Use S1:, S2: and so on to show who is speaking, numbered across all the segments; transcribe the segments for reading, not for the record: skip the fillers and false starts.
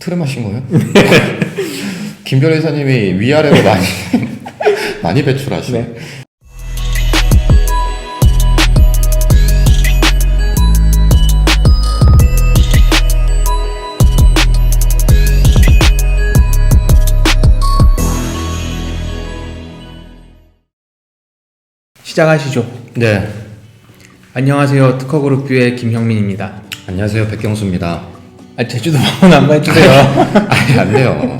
S1: 트름하신 거예요? 김 변호사님이 위아래로 많이 배출하시네.
S2: 네. 시작하시죠.
S1: 네.
S2: 안녕하세요. 특허그룹뷰의 김형민입니다.
S1: 안녕하세요. 백경수입니다.
S2: 제주도 방문 한번 해주세요.
S1: 아니, 안 돼요.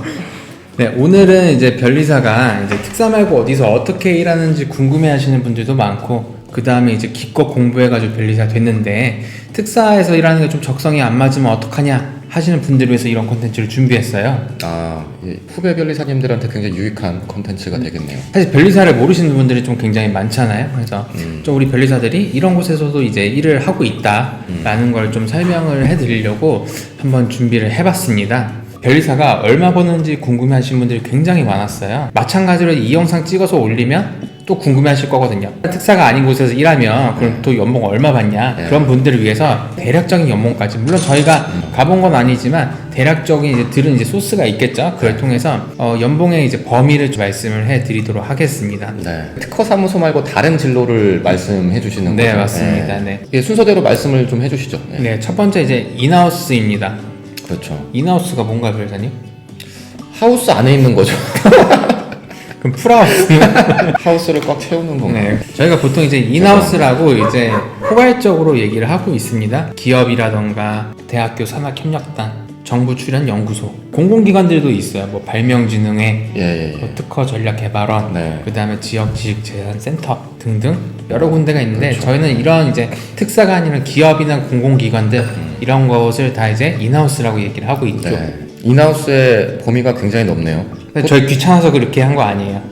S2: 네, 오늘은 이제 변리사가 이제 특사 말고 어디서 어떻게 일하는지 궁금해하시는 분들도 많고, 그 다음에 이제 기껏 공부해가지고 변리사 됐는데 특사에서 일하는 게 좀 적성이 안 맞으면 어떡하냐 하시는 분들을 위해서 이런 콘텐츠를 준비했어요.
S1: 예, 후배 변리사님들한테 굉장히 유익한 콘텐츠가 되겠네요.
S2: 사실 변리사를 모르시는 분들이 좀 굉장히 많잖아요. 그래서 좀 우리 변리사들이 이런 곳에서도 이제 일을 하고 있다라는 걸 좀 설명을 해드리려고 한번 준비를 해봤습니다. 변리사가 얼마 버는지 궁금해하시는 분들이 굉장히 많았어요. 마찬가지로 이 영상 찍어서 올리면 또 궁금해하실 거거든요. 특사가 아닌 곳에서 일하면 그럼 또 연봉 얼마 받냐? 그런 분들을 위해서 대략적인 연봉까지, 물론 저희가 가본 건 아니지만 대략적인 이제 들은 이제 소스가 있겠죠. 그걸 통해서 연봉의 이제 범위를 좀 말씀을 해드리도록 하겠습니다.
S1: 네. 특허 사무소 말고 다른 진로를 말씀해 주시는 거죠?
S2: 네, 맞습니다. 네.
S1: 예, 순서대로 말씀을 좀 해주시죠. 예.
S2: 네, 첫 번째 이제 인하우스입니다.
S1: 그렇죠.
S2: 인하우스가 뭔가요, 변호사님?
S1: 하우스 안에 있는 거죠.
S2: 그럼 풀하우스.
S1: 하우스를 꽉 채우는 건가요?
S2: 네, 저희가 보통 이제 인하우스라고 이제 포괄적으로 얘기를 하고 있습니다. 기업이라던가 대학교 산학협력단, 정부 출연 연구소, 공공기관들도 있어요. 뭐 발명진흥회, 뭐 특허전략개발원, 그 다음에 지역지식재산센터 등등 여러 군데가 있는데, 그렇죠. 저희는 이런 이제 특사가 아니라 기업이나 공공기관들 이런 것을 다 이제 인하우스라고 얘기를 하고 있죠.
S1: 네. 인하우스의 범위가 굉장히 넓네요.
S2: 저희 귀찮아서 그렇게 한 거 아니에요.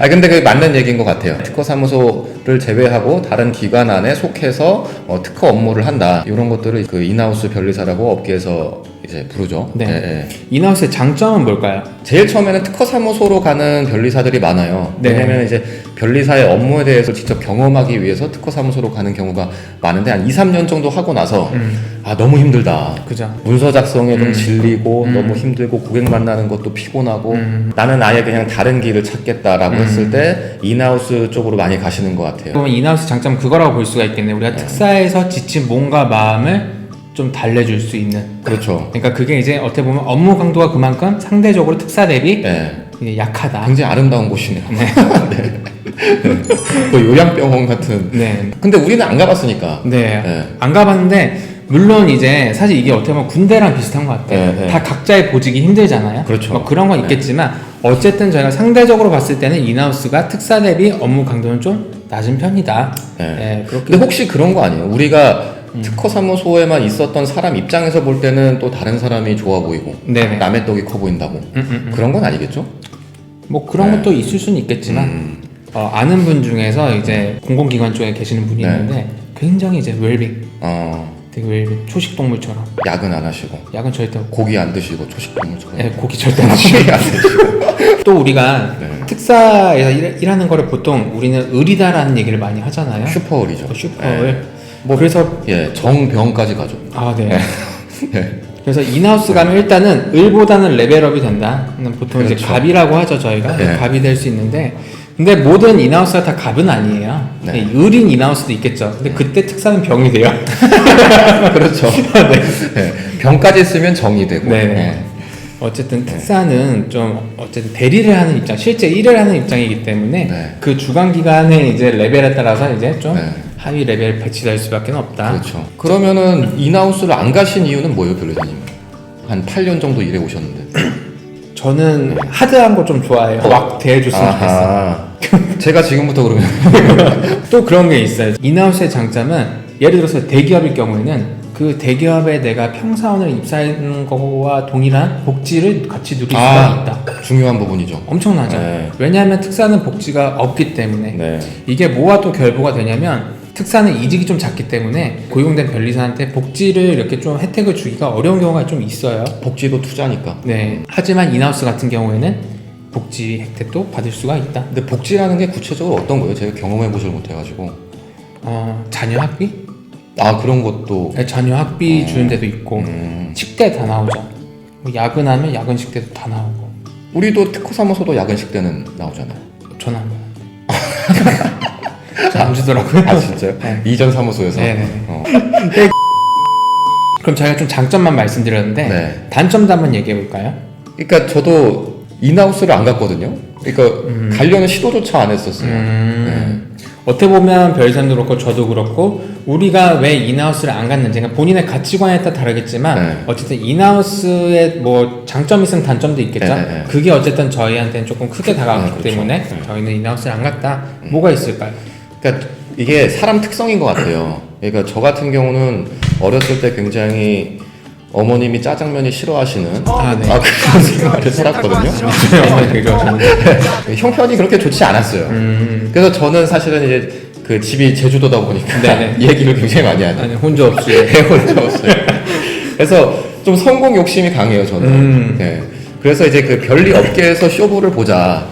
S1: 근데 그게 맞는 얘기인 것 같아요. 특허 사무소를 제외하고 다른 기관 안에 속해서 특허 업무를 한다, 이런 것들을 그 인하우스 변리사라고 업계에서 이제 부르죠.
S2: 네.
S1: 네.
S2: 인하우스의 장점은 뭘까요?
S1: 제일 처음에는 특허 사무소로 가는 변리사들이 많아요.
S2: 네.
S1: 왜냐면 이제 변리사의 업무에 대해서 직접 경험하기 위해서 특허 사무소로 가는 경우가 많은데, 한 2, 3년 정도 하고 나서 너무 힘들다.
S2: 그죠.
S1: 문서 작성에 좀 질리고 너무 힘들고 고객 만나는 것도 피곤하고 나는 아예 그냥 다른 길을 찾겠다라고 했을 때 인하우스 쪽으로 많이 가시는 것 같아요.
S2: 그러면 인하우스 장점은 그거라고 볼 수가 있겠네요. 우리가 특사에서 지친 몸과 마음을 좀 달래줄 수 있는.
S1: 그렇죠.
S2: 그러니까 그게 이제 어떻게 보면 업무 강도가 그만큼 상대적으로 특사 대비 이게 약하다.
S1: 굉장히 아름다운 곳이네요.
S2: 네.
S1: 네. 또 요양병원 같은.
S2: 네.
S1: 근데 우리는 안 가봤으니까.
S2: 네. 안 가봤는데, 물론 이제 사실 이게 어떻게 보면 군대랑 비슷한 것 같아요. 다 각자의 보직이 힘들잖아요.
S1: 그렇죠.
S2: 뭐 그런 건 있겠지만 어쨌든 저희가 상대적으로 봤을 때는 인하우스가 특사 대비 업무 강도는 좀 낮은 편이다.
S1: 근데 혹시 그런 거 아니에요? 우리가 특허 사무소에만 있었던 사람 입장에서 볼 때는 또 다른 사람이 좋아 보이고 남의 떡이 커 보인다고. 그런 건 아니겠죠?
S2: 뭐 그런 것도 있을 수는 있겠지만 아는 분 중에서 이제 공공기관 쪽에 계시는 분이 있는데 굉장히 이제 웰빙, 되게 웰빙, 초식동물처럼.
S1: 야근 안 하시고,
S2: 야근 절대
S1: 고기 안 드시고 초식동물처럼.
S2: 네, 고기 절대 안 드시고. 또 우리가 특사에서 일하는 거를 보통 우리는 을이다라는 얘기를 많이 하잖아요.
S1: 슈퍼을이죠.
S2: 슈퍼을. 뭐 그래서
S1: 정병까지 가죠.
S2: 네. 그래서 인하우스 가면 일단은 을보다는 레벨업이 된다. 보통
S1: 그렇죠.
S2: 이제 갑이라고 하죠, 저희가. 갑이 될 수 있는데, 근데 모든 인하우스가 다 갑은 아니에요. 을인 인하우스도 있겠죠. 근데 그때 특사는 병이 돼요.
S1: 그렇죠. 병까지 쓰면 정이 되고.
S2: 어쨌든 특사는 좀 어쨌든 대리를 하는 입장, 실제 일을 하는 입장이기 때문에 그 주관 기관의 이제 레벨에 따라서 이제 좀 하위 레벨 배치될 수밖에 없다.
S1: 그렇죠. 그러면은 인하우스를 안 가신 이유는 뭐예요, 변호사님? 한 8년 정도 일해 오셨는데.
S2: 저는 하드한 거 좀 좋아해요. 막 대해줬으면 좋겠어요.
S1: 제가 지금부터 그러면
S2: 또 그런 게 있어요. 인하우스의 장점은, 예를 들어서 대기업일 경우에는 그 대기업에 내가 평사원을 입사하는 거와 동일한 복지를 같이 누릴 수가 있다.
S1: 중요한 부분이죠.
S2: 엄청나죠. 왜냐하면 특사는 복지가 없기 때문에. 이게 뭐와 또 결부가 되냐면, 특사는 이직이 좀 작기 때문에 고용된 변리사한테 복지를 이렇게 좀 혜택을 주기가 어려운 경우가 좀 있어요.
S1: 복지도 투자니까.
S2: 하지만 인하우스 같은 경우에는 복지 혜택도 받을 수가 있다.
S1: 근데 복지라는 게 구체적으로 어떤 거예요? 제가 경험해 보질 못해가지고.
S2: 자녀 학비?
S1: 그런 것도.
S2: 자녀 학비 주는 데도 있고, 칙대 다 나오죠. 뭐 야근하면 야근식 때도 다 나오고.
S1: 우리도 특허사무소도 야근식 때는 나오잖아요.
S2: 전화 안 받아요. 안 주더라고요.
S1: 아 진짜요?
S2: 네.
S1: 이전 사무소에서.
S2: 네네.
S1: 어.
S2: 그럼 저희가 좀 장점만 말씀드렸는데
S1: 네.
S2: 단점도 한번 얘기해 볼까요?
S1: 그러니까 저도 인하우스를 안 갔거든요. 그러니까 가려는 시도조차 안 했었어요.
S2: 어떻게 보면 별쌤도 그렇고 저도 그렇고 우리가 왜 인하우스를 안 갔는지 그러니까 본인의 가치관에 따라 다르겠지만
S1: 네.
S2: 어쨌든 인하우스의 뭐 장점이 있으면 단점도 있겠죠.
S1: 네, 네, 네.
S2: 그게 어쨌든 저희한테는 조금 크게 다가왔기
S1: 그렇죠.
S2: 때문에
S1: 네.
S2: 저희는 인하우스를 안 갔다. 뭐가 있을까요?
S1: 그러니까 이게 사람 특성인 것 같아요. 그러니까 저 같은 경우는 어렸을 때 굉장히 어머님이 짜장면이 싫어하시는
S2: 네.
S1: 그런 생활을 살았거든요.
S2: 어머니 되게 좋아하셨는데.
S1: 형편이 그렇게 좋지 않았어요. 그래서 저는 사실은 이제 그 집이 제주도다 보니까
S2: 네네.
S1: 얘기를 굉장히 많이 하죠.
S2: 아니 혼자 없이.
S1: 혼자 없어요. 그래서 좀 성공 욕심이 강해요, 저는. 네. 그래서 이제 그 별리 업계에서 쇼부를 보자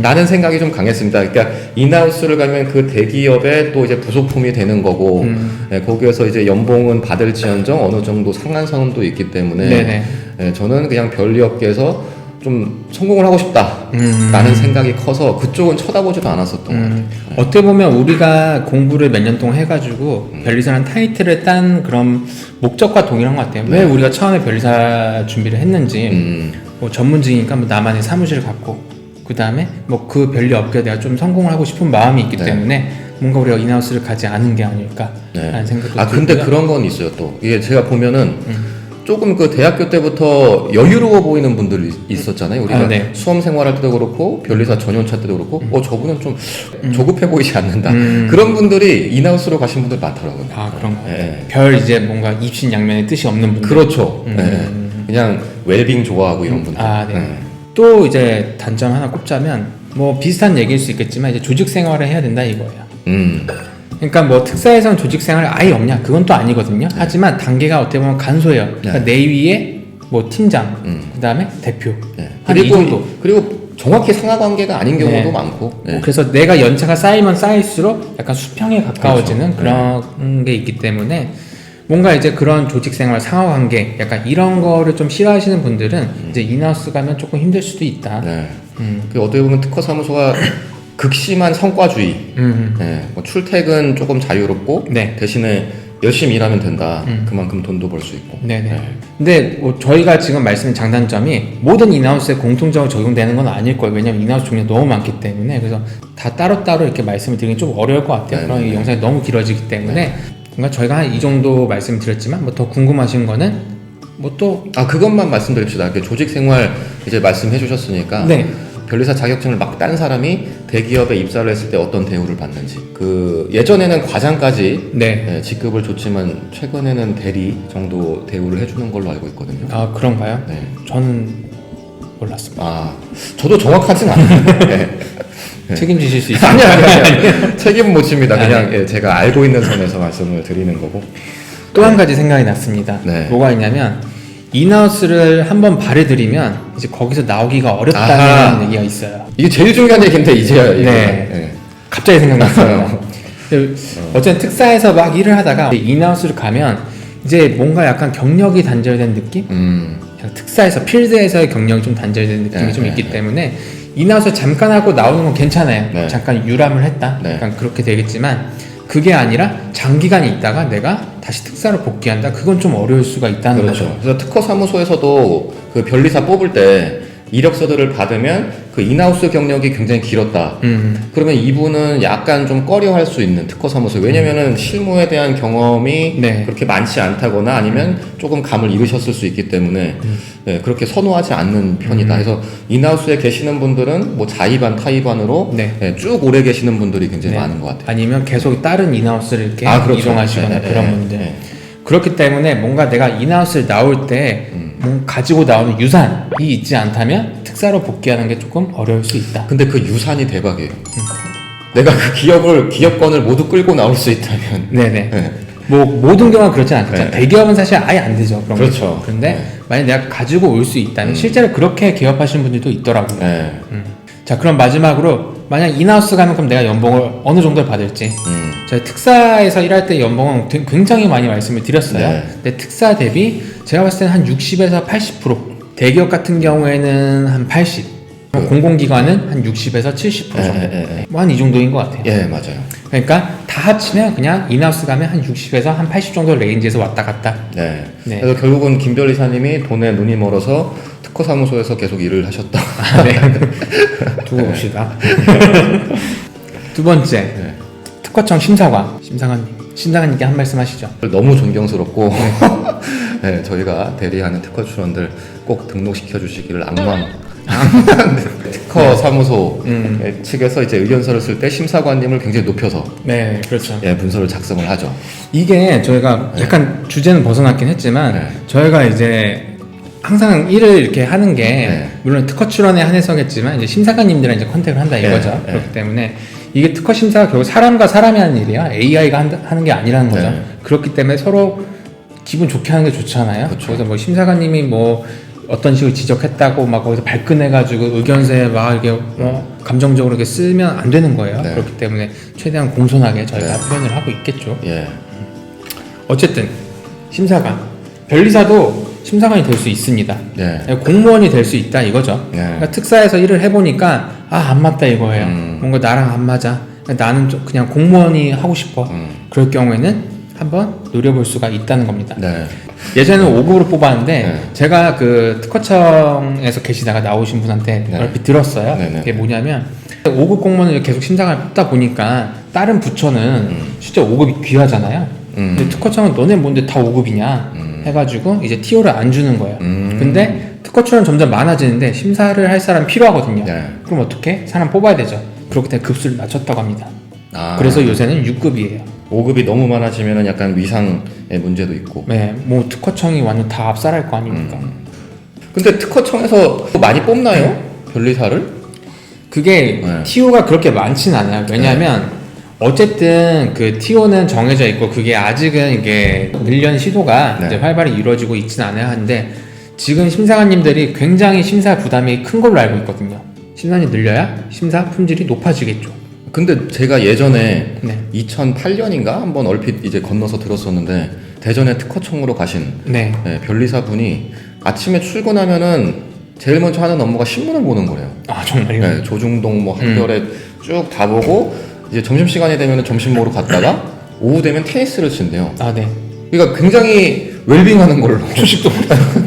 S1: 라는 생각이 좀 강했습니다. 그러니까 인하우스를 가면 그 대기업에 또 이제 부속품이 되는 거고 네, 거기에서 이제 연봉은 받을지언정 어느 정도 상한선도 있기 때문에
S2: 네네.
S1: 네, 저는 그냥 별리 업계에서 좀 성공을 하고 싶다 라는 생각이 커서 그쪽은 쳐다보지도 않았었던 것 같아요.
S2: 어떻게 보면 우리가 공부를 몇 년 동안 해가지고 변리사라는 타이틀을 딴 그런 목적과 동일한 것 같아요. 왜 우리가 처음에 변리사 준비를 했는지 뭐 전문직이니까 뭐 나만의 사무실을 갖고 그 다음에 뭐 그 변리 업계에 내가 좀 성공을 하고 싶은 마음이 있기
S1: 네.
S2: 때문에 뭔가 우리가 인하우스를 가지 않은 게 아닐까라는
S1: 네.
S2: 생각도
S1: 아 근데
S2: 들고요.
S1: 그런 건 있어요 또 이게 제가 보면은 조금 그 대학교 때부터 여유로워 보이는 분들이 있었잖아요. 우리가
S2: 네.
S1: 수험 생활할 때도 그렇고 변리사 전용차 때도 그렇고 저분은 좀 조급해 보이지 않는다.
S2: 음.
S1: 그런 분들이 인하우스로 가신 분들 많더라고요.
S2: 아 그런 거.
S1: 네.
S2: 별 이제 뭔가 입신양면의 뜻이 없는 분들.
S1: 그렇죠. 네. 그냥 웰빙 좋아하고 이런 분들.
S2: 아, 네. 또 이제 단점 하나 꼽자면 뭐 비슷한 얘기일 수 있겠지만 이제 조직 생활을 해야 된다 이거예요. 그러니까 뭐 특사에서는 조직 생활이 아예 없냐 그건 또 아니거든요. 하지만 단계가 어떻게 보면 간소해요. 그러니까 내 위에 뭐 팀장, 그다음에 대표.
S1: 네.
S2: 한 이 정도.
S1: 그리고 정확히 상하 관계가 아닌 경우도
S2: 네.
S1: 많고. 네.
S2: 그래서 내가 연차가 쌓이면 쌓일수록 약간 수평에 가까워지는
S1: 그렇죠.
S2: 그런 게 있기 때문에 뭔가 이제 그런 조직 생활, 상하 관계 약간 이런 거를 좀 싫어하시는 분들은 이제 인하우스 가면 조금 힘들 수도 있다.
S1: 네. 그 어떻게 보면 특허 사무소가 극심한 성과주의. 네. 뭐 출퇴근 조금 자유롭고
S2: 네.
S1: 대신에 열심히 일하면 된다. 그만큼 돈도 벌 수 있고.
S2: 네네.
S1: 네.
S2: 근데 뭐 저희가 지금 말씀드린 장단점이 모든 인하우스에 공통적으로 적용되는 건 아닐 거예요. 왜냐면 인하우스 종류가 너무 많기 때문에. 그래서 다 따로따로 이렇게 말씀을 드리긴 좀 어려울 것 같아요.
S1: 네,
S2: 그럼
S1: 네,
S2: 이
S1: 네.
S2: 영상이 너무 길어지기 때문에. 그러니까 저희가 한 이 정도 말씀드렸지만 뭐 더 궁금하신 거는 뭐 또
S1: 그것만 말씀드립시다. 그 조직 생활 이제 말씀해 주셨으니까.
S2: 네.
S1: 변리사 자격증을 막 딴 사람이 대기업에 입사를 했을 때 어떤 대우를 받는지. 그 예전에는 과장까지
S2: 네.
S1: 직급을 줬지만 최근에는 대리 정도 대우를 해주는 걸로 알고 있거든요.
S2: 아 그런가요?
S1: 네.
S2: 저는 몰랐습니다.
S1: 저도 정확하진 않아요. 네.
S2: 책임지실 수 있어요?
S1: 아니요. 책임은 못 집니다. 그냥 제가 알고 있는 선에서 말씀을 드리는 거고.
S2: 또 한 가지 생각이 났습니다.
S1: 네.
S2: 뭐가 있냐면 인하우스를 한번 발해드리면 이제 거기서 나오기가 어렵다는
S1: 아하.
S2: 얘기가 있어요.
S1: 이게 제일 중요한 얘기인데 이제야.
S2: 네. 갑자기 생각났어요. 어쨌든 특사에서 막 일을 하다가 인하우스를 가면 이제 뭔가 약간 경력이 단절된 느낌? 그냥 특사에서 필드에서의 경력이 좀 단절된 느낌이 좀 있기 때문에 인하우스 잠깐 하고 나오는 건 괜찮아요.
S1: 네.
S2: 잠깐 유람을 했다.
S1: 네.
S2: 약간 그렇게 되겠지만 그게 아니라 장기간 있다가 내가 다시 특사로 복귀한다. 그건 좀 어려울 수가 있다는
S1: 그렇죠.
S2: 거죠.
S1: 그래서 특허 사무소에서도 그 변리사 뽑을 때 이력서들을 받으면 그 인하우스 경력이 굉장히 길었다. 그러면 이분은 약간 좀 꺼려할 수 있는 특허 사무소. 왜냐면은 실무에 대한 경험이
S2: 네.
S1: 그렇게 많지 않다거나 아니면 조금 감을 잃으셨을 수 있기 때문에 네, 그렇게 선호하지 않는 편이다. 그래서 인하우스에 계시는 분들은 뭐 자의반 타의반으로
S2: 네.
S1: 네, 쭉 오래 계시는 분들이 굉장히
S2: 네.
S1: 많은 것 같아요.
S2: 아니면 계속 다른 인하우스를 이렇게
S1: 그렇죠.
S2: 이동하시거나
S1: 네,
S2: 그런
S1: 네,
S2: 분들.
S1: 네.
S2: 그렇기 때문에 뭔가 내가 인하우스를 나올 때 뭔가 가지고 나오는 유산이 있지 않다면 특사로 복귀하는 게 조금 어려울 수 있다.
S1: 근데 그 유산이 대박이에요. 내가 그 기업권을 모두 끌고 나올 수 있다면.
S2: 네네.
S1: 네.
S2: 뭐 모든 경우는 그렇진 않겠죠.
S1: 네.
S2: 대기업은 사실 아예 안 되죠. 그런
S1: 그렇죠.
S2: 거. 그런데
S1: 네.
S2: 만약 내가 가지고 올 수 있다면 실제로 그렇게 개업하시는 분들도 있더라고요.
S1: 네.
S2: 자 그럼 마지막으로 만약 인하우스 가면 그럼 내가 연봉을 어느 정도를 받을지 저희 특사에서 일할 때 연봉은 굉장히 많이 말씀을 드렸어요.
S1: 네.
S2: 근데 특사 대비 제가 봤을 때는 한 60에서 80% 대기업 같은 경우에는 한 80, 공공기관은 한 60에서 70% 정도. 뭐 한 이 정도인 것 같아요.
S1: 예, 맞아요.
S2: 그러니까 다 합치면 그냥 인하우스 가면 한 60에서 한 80 정도 레인지에서 왔다 갔다.
S1: 네.
S2: 네.
S1: 그래서 결국은 김 변리사님이 돈에 눈이 멀어서 특허 사무소에서 계속 일을 하셨다.
S2: 네. 두고 봅시다. 두 번째,
S1: 네.
S2: 특허청 심사관님께 한 말씀 하시죠.
S1: 너무 존경스럽고 네, 저희가 대리하는 특허 출원들 꼭 등록시켜 주시기를 악망. 특허 사무소 측에서 이제 의견서를 쓸 때 심사관님을 굉장히 높여서
S2: 네, 그렇죠.
S1: 예, 문서를 작성을 하죠.
S2: 이게 저희가 약간 주제는 벗어났긴 했지만
S1: 네.
S2: 저희가 이제 항상 일을 이렇게 하는 게
S1: 네.
S2: 물론 특허 출원에 한해서겠지만 이제 심사관님들이랑 이제 컨택을 한다 이거죠.
S1: 네.
S2: 그렇기 때문에 이게 특허 심사가 결국 사람과 사람이 하는 일이야. AI가 하는 게 아니라는 거죠.
S1: 네.
S2: 그렇기 때문에 서로 기분 좋게 하는 게 좋잖아요.
S1: 그렇죠.
S2: 그래서 뭐 심사관님이 뭐 어떤 식으로 지적했다고 막 거기서 발끈해가지고 의견서에 막 이렇게 감정적으로 이렇게 쓰면 안 되는 거예요.
S1: 네.
S2: 그렇기 때문에 최대한 공손하게 저희가
S1: 네.
S2: 표현을 하고 있겠죠.
S1: 예.
S2: 어쨌든 심사관, 변리사도 심사관이 될 수 있습니다.
S1: 네.
S2: 공무원이 될 수 있다 이거죠.
S1: 네.
S2: 그러니까 특사에서 일을 해보니까 안 맞다 이거예요. 뭔가 나랑 안 맞아. 나는 좀 그냥 공무원이 하고 싶어. 그럴 경우에는 한번 노려볼 수가 있다는 겁니다.
S1: 네.
S2: 예전에는 5급으로 뽑았는데
S1: 네.
S2: 제가 그 특허청에서 계시다가 나오신 분한테
S1: 네.
S2: 얼핏 들었어요.
S1: 네, 네.
S2: 그게 뭐냐면 5급 공무원을 계속 심사관을 뽑다 보니까 다른 부처는 진짜 5급이 귀하잖아요. 근데 특허청은 너네 뭔데 다 5급이냐 해가지고 이제 TO를 안 주는 거예요. 근데 특허청은 점점 많아지는데 심사를 할 사람 필요하거든요.
S1: 네.
S2: 그럼 어떻게? 사람 뽑아야 되죠. 그렇기 때문에 급수를 낮췄다고 합니다.
S1: 아,
S2: 그래서 요새는 6급이에요.
S1: 5급이 너무 많아지면 약간 위상의 문제도 있고.
S2: 네, 뭐 특허청이 완전 다 압살할 거 아닙니까?
S1: 근데 특허청에서 많이 뽑나요? 변리사를?
S2: 그게
S1: 네.
S2: TO가 그렇게 많진 않아요. 왜냐하면 어쨌든 그 TO는 정해져 있고 그게 아직은 이게 늘려는 시도가
S1: 네.
S2: 이제 활발히 이루어지고 있지는 않아요. 하는데 지금 심사관님들이 굉장히 심사 부담이 큰 걸로 알고 있거든요. 심사관이 늘려야 심사 품질이 높아지겠죠.
S1: 근데 제가 예전에
S2: 네.
S1: 2008년인가 한번 얼핏 이제 건너서 들었었는데 대전에 특허청으로 가신
S2: 네.
S1: 네, 변리사 분이 아침에 출근하면은 제일 먼저 하는 업무가 신문을 보는 거래요.
S2: 아 정말요?
S1: 네, 조중동 뭐 한겨레 쭉 다 보고 이제 점심 시간이 되면은 점심 먹으러 갔다가 오후 되면 테니스를 친대요.
S2: 아 네.
S1: 그러니까 굉장히 웰빙하는 걸로
S2: 초식도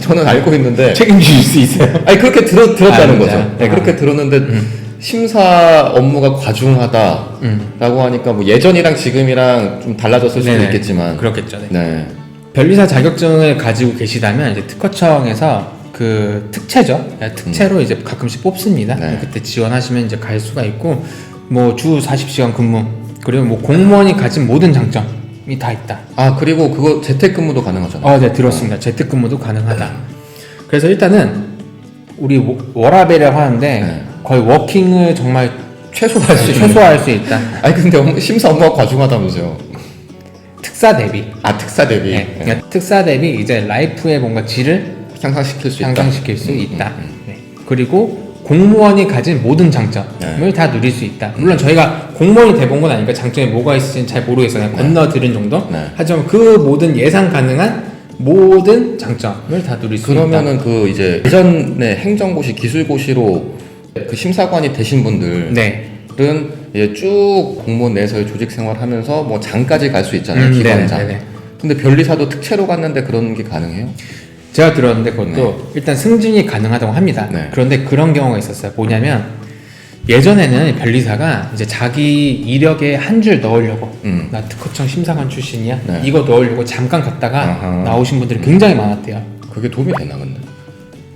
S1: 저는 알고 있는데
S2: 책임질 수 있어요.
S1: 아니 그렇게 들었다는
S2: 아,
S1: 거죠.
S2: 진짜?
S1: 네, 그렇게 들었는데 심사 업무가 과중하다라고 하니까 뭐 예전이랑 지금이랑 좀 달라졌을 수도
S2: 네네.
S1: 있겠지만
S2: 그렇겠죠. 네.
S1: 네.
S2: 변리사 자격증을 가지고 계시다면 이제 특허청에서 그 특채죠. 특채로 이제 가끔씩 뽑습니다.
S1: 네.
S2: 그때 지원하시면 이제 갈 수가 있고 뭐 주 40시간 근무 그리고 뭐 공무원이 가진 모든 장점이 다 있다.
S1: 아 그리고 그거 재택근무도 가능하잖아요.
S2: 네 들었습니다. 재택근무도 가능하다. 그래서 일단은 우리 워라밸이라고 하는데
S1: 네.
S2: 거의 워킹을 정말
S1: 최소화할 수 있는.
S2: 최소화할 수 있다.
S1: 아니 근데 심사 업무가 과중하다면서요.
S2: 특사 대비.
S1: 아 특사 대비
S2: 네. 그러니까 특사 대비 이제 라이프의 뭔가 질을
S1: 향상시킬 수 있다.
S2: 향상시킬 수 있다. 네. 그리고 공무원이 가진 모든 장점을
S1: 네.
S2: 다 누릴 수 있다. 물론 저희가 공무원이 돼본 건 아니니까 장점이 뭐가 있을지는 잘 모르겠어요. 그냥 건너들은 정도.
S1: 네.
S2: 하지만 그 모든 예상 가능한 모든 장점을 다 누릴 수 있다.
S1: 그러면은 그 이제 예전에 행정고시 기술고시로 그 심사관이 되신 분들은
S2: 네.
S1: 이제 쭉 공무원 내에서의 조직 생활하면서 뭐 장까지 갈 수 있잖아요. 기관장.
S2: 네네.
S1: 근데 변리사도 특채로 갔는데 그런 게 가능해요?
S2: 제가 들었는데 그것도 일단 승진이 가능하다고 합니다.
S1: 네.
S2: 그런데 그런 경우가 있었어요. 뭐냐면 예전에는 변리사가 이제 자기 이력에 한 줄 넣으려고 나 특허청 심사관 출신이야
S1: 네.
S2: 이거 넣으려고 잠깐 갔다가
S1: 아하.
S2: 나오신 분들이 굉장히 많았대요.
S1: 그게 도움이 되나 근데?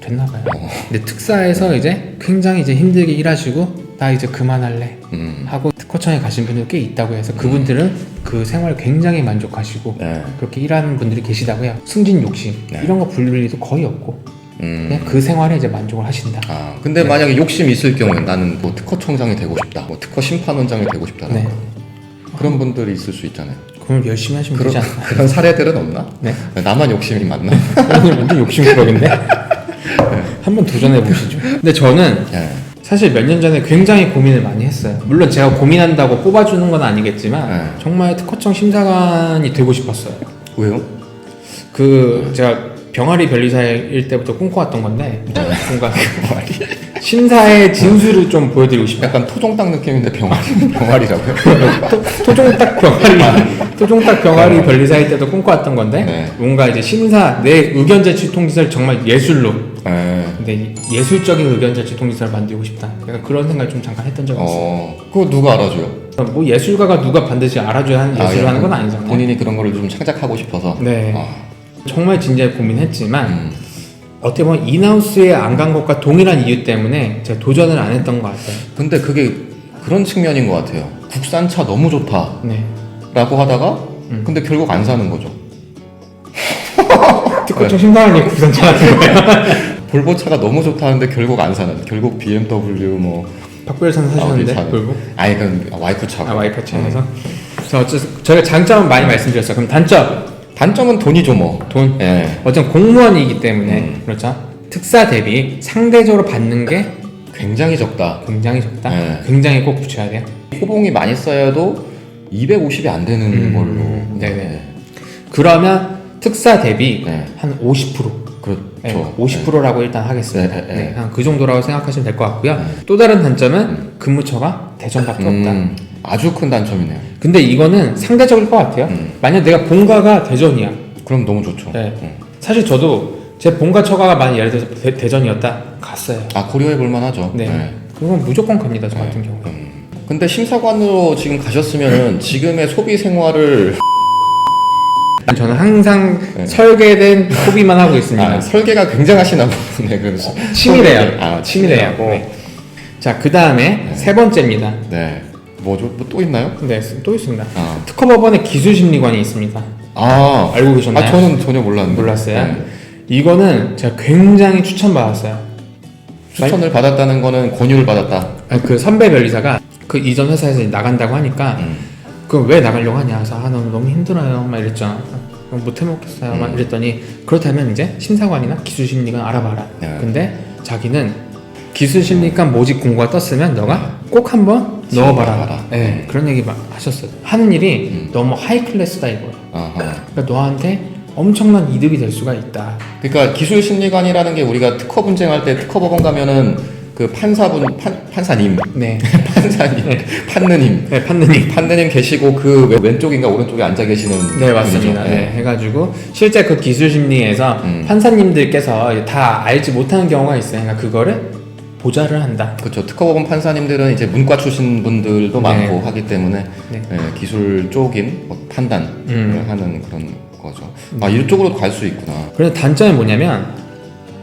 S2: 됐나봐요. 근데 특사에서 이제 굉장히 이제 힘들게 일하시고 나 이제 그만할래 하고 특허청에 가신 분들 꽤 있다고 해서 그분들은 그 생활 굉장히 만족하시고
S1: 네.
S2: 그렇게 일하는 분들이 계시다고 해요. 승진 욕심
S1: 네.
S2: 이런 거 부릴 일도 거의 없고 그냥 그 생활에 이제 만족을 하신다.
S1: 아 근데 만약에 욕심이 있을 경우에 나는 뭐 특허청장이 되고 싶다, 뭐 특허 심판원장이 되고 싶다는
S2: 네.
S1: 거 그런 분들이 있을 수 있잖아요.
S2: 그걸 열심히 하시면
S1: 그런
S2: 되지 않나?
S1: 그런 사례들은 없나?
S2: 네.
S1: 나만 욕심이 많나?
S2: 오늘 완전 욕심꾸러기인데 한번 도전해 보시죠. 근데 저는
S1: 네.
S2: 사실 몇 년 전에 굉장히 고민을 많이 했어요. 물론 제가 고민한다고 뽑아주는 건 아니겠지만
S1: 네.
S2: 정말 특허청 심사관이 되고 싶었어요.
S1: 왜요?
S2: 그 제가 병아리 변리사일 때부터 꿈꿔왔던 건데 뭔가 심사의 진수를 좀 보여드리고 싶다.
S1: 약간 토종닭 느낌인데 병아리라고요?
S2: 토종닭 병아리 변리사일 때도 꿈꿔왔던 건데
S1: 네.
S2: 뭔가 이제 심사 내 의견 제출 통지서를 정말 예술로
S1: 네.
S2: 근데 예술적인 의견 제출 통지서를 만들고 싶다. 약간 그런 생각을 좀 잠깐 했던 적이 있어요.
S1: 그거 누가 알아줘요?
S2: 뭐 예술가가 누가 반드시 알아줘야 하는 예술을 하는 건 아니잖아요.
S1: 본인이 그런 거를 좀 창작하고 싶어서.
S2: 네. 정말 진지하게 고민했지만 어떻게 보면 인하우스에 안 간 것과 동일한 이유 때문에 제가 도전을 안 했던 것 같아요.
S1: 근데 그게 그런 측면인 것 같아요. 국산차 너무 좋다
S2: 네.
S1: 라고 하다가 근데 결국 안 사는 거죠.
S2: 듣고 좀 심각하게 국산차 같은 거예요.
S1: 볼보차가 너무 좋다는데 결국 안 사는. 결국 BMW 뭐
S2: 박별선 사셨는데
S1: 차는.
S2: 결국
S1: 아니 그건 와이프 차고.
S2: 와이프 차에서 자 어쨌든 저희가 장점은 많이 말씀드렸어요. 그럼
S1: 단점은 돈이죠 뭐.
S2: 돈.
S1: 예.
S2: 어쨌든 공무원이기 때문에 그렇죠. 특사 대비 상대적으로 받는 게
S1: 굉장히 적다.
S2: 굉장히 적다.
S1: 네.
S2: 굉장히 꼭 붙여야 돼요.
S1: 호봉이 많이 쌓여도 250이 안 되는 걸로.
S2: 네네. 그러면 특사 대비
S1: 네.
S2: 한 50%.
S1: 그렇죠.
S2: 네, 50%라고 일단 하겠습니다.
S1: 네, 네,
S2: 네,
S1: 네.
S2: 한 그 정도라고 생각하시면 될 것 같고요. 또 다른 단점은 근무처가 대전밖에 없다.
S1: 아주 큰 단점이네요.
S2: 근데 이거는 상대적일 것 같아요. 만약 내가 본가가 대전이야.
S1: 그럼 너무 좋죠.
S2: 네. 사실 저도 제 본가 처가가 만약 예를 들어서 대전이었다 갔어요.
S1: 아 고려해 볼 만하죠.
S2: 네. 그건 무조건 갑니다. 저 같은 경우.
S1: 근데 심사관으로 지금 가셨으면은 지금의 소비 생활을
S2: 저는 항상
S1: 네.
S2: 설계된 소비만 하고 있습니다.
S1: 설계가 굉장하시나 보네. 그래서
S2: 치밀해요.
S1: 치밀해요.
S2: 네. 자, 그 다음에 세 번째입니다.
S1: 네. 뭐죠? 뭐 또 있나요?
S2: 네, 또 있습니다.
S1: 아.
S2: 특허법원에 기술심리관이 있습니다. 알고 계셨나요?
S1: 저는 전혀 몰랐는데.
S2: 몰랐어요?
S1: 네.
S2: 이거는 제가 굉장히 추천받았어요.
S1: 추천을 받았다는 거는 권유를 받았다.
S2: 그 선배 변리사가 그 이전 회사에서 나간다고 하니까 그 왜 나가려고 하냐 그래서 너무 힘들어요 막 이랬죠. 못 해먹겠어요 막 이랬더니 그렇다면 이제 심사관이나 기술심리관 알아봐라.
S1: 네.
S2: 근데 자기는 기술심리관 모집 공고가 떴으면 너가 꼭 한번 넣어봐라.
S1: 넣어봐라.
S2: 네, 그런 얘기 막 하셨어요. 하는 일이 너무 하이 클래스다 이거예요.
S1: 아하.
S2: 그러니까 너한테 엄청난 이득이 될 수가 있다.
S1: 그러니까 기술 심리관이라는 게 우리가 특허 분쟁할 때 특허법원 가면은 그 판사님,
S2: 네.
S1: 판사님, 판느님,
S2: 네, 판느님.
S1: 판느님 계시고 그 왼쪽인가 오른쪽에 앉아 계시는
S2: 네, 맞습니다.
S1: 분이죠.
S2: 네, 해가지고 실제 그 기술 심리에서 판사님들께서 다 알지 못하는 경우가 있어요. 그러니까 그거를 보좌를 한다.
S1: 그렇죠. 특허법원 판사님들은 이제 문과 출신 분들도 많고 하기 때문에
S2: 네.
S1: 기술 쪽인 뭐 판단을 하는 그런 거죠. 이쪽으로 갈 수 있구나.
S2: 그런데 단점이 뭐냐면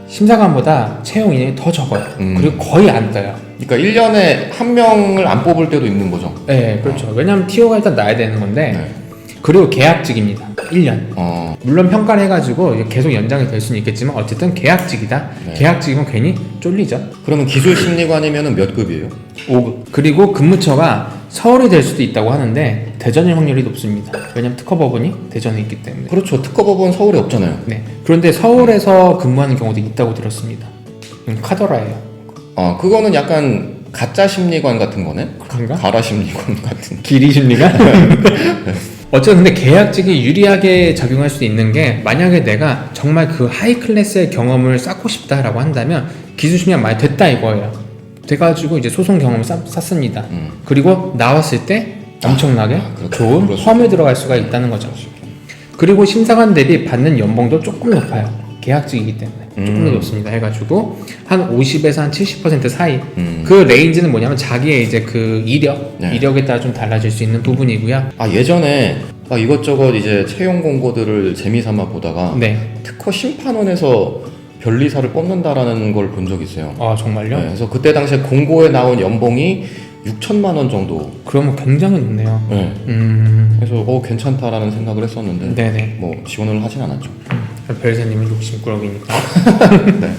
S2: 심사관보다 채용 인원이 더 적어요. 그리고 거의 안 떠요.
S1: 그러니까 1년에 한 명을 안 뽑을 때도 있는 거죠.
S2: 네, 그렇죠. 왜냐면 TO가 일단 나야 되는 건데
S1: 네.
S2: 그리고 계약직입니다. 1년.
S1: 어,
S2: 물론 평가를 해가지고 이게 계속 연장이 될 수는 있겠지만 어쨌든 계약직이다.
S1: 네.
S2: 계약직이면 괜히 쫄리죠.
S1: 그러면 기술 심리관이면은 몇 급이에요?
S2: 5급. 그리고 근무처가 서울이 될 수도 있다고 하는데 대전일 확률이 높습니다. 왜냐면 특허법원이 대전에 있기 때문에.
S1: 그렇죠. 특허법원 서울에 없잖아요.
S2: 네. 그런데 서울에서 근무하는 경우도 있다고 들었습니다. 카더라예요.
S1: 그거는 약간 가짜 심리관 같은 거네?
S2: 그런가?
S1: 가라 심리관 같은.
S2: 길이 심리가? 어쨌든 근데 계약직이 유리하게 작용할 수 있는 게 만약에 내가 정말 그 하이 클래스의 경험을 쌓고 싶다라고 한다면 기술 심리가 많이 됐다 이거예요. 돼가지고 이제 소송 경험을 쌓습니다. 그리고 나왔을 때 엄청나게
S1: 그렇죠.
S2: 좋은
S1: 그럴 수
S2: 펌에 들어갈 수가 있다는 거죠. 그리고 심사관 대비 받는 연봉도 조금 높아요. 계약직이기 때문에 조금 더 높습니다. 해가지고 한 50에서 한 70% 사이. 그 레인지는 뭐냐면 자기의 이제 그 이력에 따라 좀 달라질 수 있는 부분이고요.
S1: 예전에 막 이것저것 이제 채용 공고들을 재미삼아 보다가
S2: 네.
S1: 특허 심판원에서 변리사를 뽑는다라는 걸 본 적이 있어요.
S2: 정말요?
S1: 네, 그래서 그때 당시에 공고에 나온 연봉이 6천만 원 정도.
S2: 그러면 굉장히 높네요.
S1: 네. 그래서 괜찮다라는 생각을 했었는데
S2: 네네.
S1: 뭐 지원을 하진 않았죠.
S2: 별세님은 욕심꾸러기니까. 네.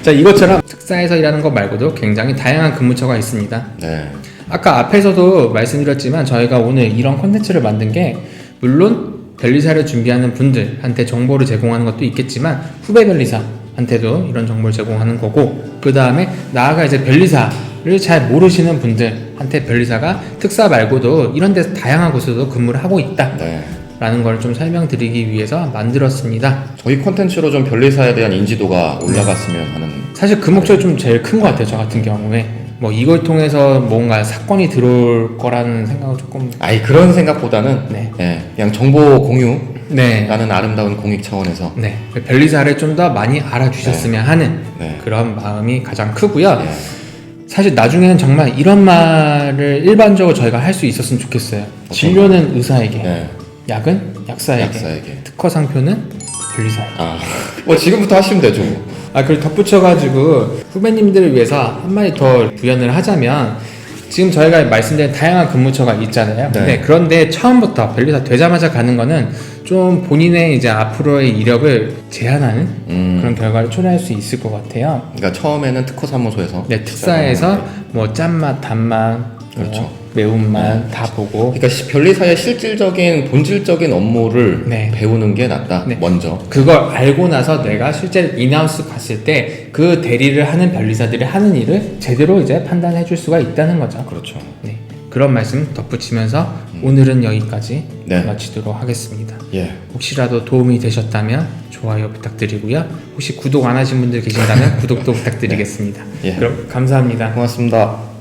S2: 자, 이것처럼 특사에서 일하는 것 말고도 굉장히 다양한 근무처가 있습니다.
S1: 네.
S2: 아까 앞에서도 말씀드렸지만 저희가 오늘 이런 콘텐츠를 만든 게 물론 변리사를 준비하는 분들한테 정보를 제공하는 것도 있겠지만 후배 변리사한테도 이런 정보를 제공하는 거고 그 다음에 나아가 이제 변리사를 잘 모르시는 분들한테 변리사가 특사 말고도 이런 데서 다양한 곳에서도 근무를 하고 있다.
S1: 네.
S2: 라는 걸 좀 설명드리기 위해서 만들었습니다.
S1: 저희 콘텐츠로 좀 변리사에 대한 인지도가 올라갔으면 하는.
S2: 사실 그 목적이 좀 제일 큰 것 같아요. 저 같은 경우에 뭐 이걸 통해서 뭔가 사건이 들어올 거라는 생각은 조금
S1: 아니 그런 생각보다는
S2: 네.
S1: 예, 그냥 정보 공유라는
S2: 네.
S1: 아름다운 공익 차원에서
S2: 네. 변리사를 좀 더 많이 알아주셨으면 하는
S1: 네.
S2: 그런 마음이 가장 크고요.
S1: 예.
S2: 사실 나중에는 정말 이런 말을 일반적으로 저희가 할 수 있었으면 좋겠어요. 진료는 의사에게,
S1: 예.
S2: 약은 약사에게,
S1: 약사에게.
S2: 특허 상표는 변리사에게.
S1: 뭐 지금부터 하시면 되죠.
S2: 그리고 덧붙여가지고 후배님들을 위해서 한마디 더 부연을 하자면 지금 저희가 말씀드린 다양한 근무처가 있잖아요.
S1: 네.
S2: 네, 그런데 처음부터 변리사 되자마자 가는 거는 좀 본인의 이제 앞으로의 이력을 제한하는 그런 결과를 초래할 수 있을 것 같아요.
S1: 그러니까 처음에는 특허사무소에서
S2: 네, 특사에서 뭐 짠맛, 단맛,
S1: 그렇죠.
S2: 뭐 매운맛 다 보고
S1: 그러니까 변리사의 실질적인 본질적인 업무를
S2: 네.
S1: 배우는 게 낫다.
S2: 네.
S1: 먼저.
S2: 그걸 알고 나서 내가 실제 인하우스 갔을 때 그 대리를 하는 변리사들이 하는 일을 제대로 이제 판단해 줄 수가 있다는 거죠.
S1: 그렇죠.
S2: 네, 그런 말씀 덧붙이면서 오늘은 여기까지
S1: 네.
S2: 마치도록 하겠습니다.
S1: 예.
S2: 혹시라도 도움이 되셨다면 좋아요 부탁드리고요. 혹시 구독 안 하신 분들 계신다면 구독도 부탁드리겠습니다.
S1: 예.
S2: 그럼 감사합니다.
S1: 고맙습니다.